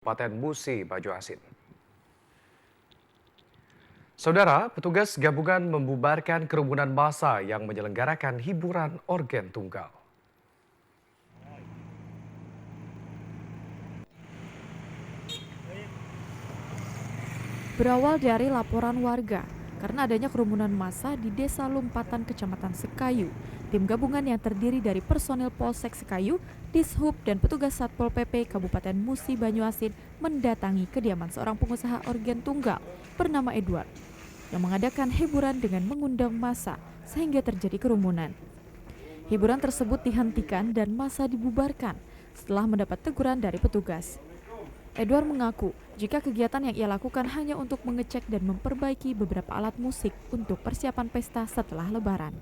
Kabupaten Musi Banyu-Asin. Saudara, petugas gabungan membubarkan kerumunan massa yang menyelenggarakan hiburan organ tunggal. Berawal dari laporan warga karena adanya kerumunan massa di Desa Lumpatan, Kecamatan Sekayu. Tim gabungan yang terdiri dari personil Polsek Sekayu, Dishub, dan petugas Satpol PP Kabupaten Musi Banyu-Asin mendatangi kediaman seorang pengusaha organ tunggal bernama Edward yang mengadakan hiburan dengan mengundang massa sehingga terjadi kerumunan. Hiburan tersebut dihentikan dan massa dibubarkan setelah mendapat teguran dari petugas. Edward mengaku jika kegiatan yang ia lakukan hanya untuk mengecek dan memperbaiki beberapa alat musik untuk persiapan pesta setelah Lebaran.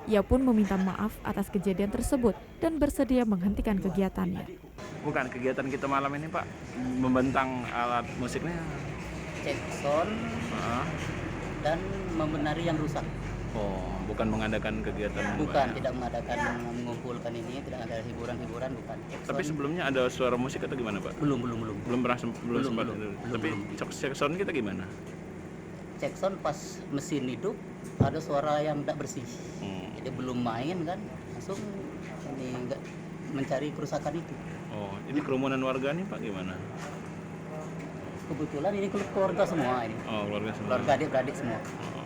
Ia pun meminta maaf atas kejadian tersebut dan bersedia menghentikan kegiatannya. Bukan kegiatan kita malam ini, Pak, membentang alat musiknya. Cek sound Ah, dan membenahi yang rusak. oh, bukan mengadakan kegiatan. Bukan, Pak. tidak mengadakan mengumpulkan ini, tidak ada hiburan-hiburan, bukan. Cek Tapi sound sebelumnya ada suara musik atau gimana, Pak? belum. Belum pernah belum sempat. belum. Tapi cek sound kita gimana? Cek sound pas mesin hidup ada suara yang tidak bersih. Jadi belum main kan, langsung ini enggak mencari kerusakan itu. Oh, ini kerumunan warga nih, Pak, gimana? Kebetulan ini keluarga semua ini. Oh, keluarga semua. Keluarga adik-beradik semua. Oh.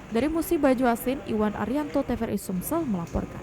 Dari Musi Banyu-Asin, Iwan Arianto, TVRI Sumsel melaporkan.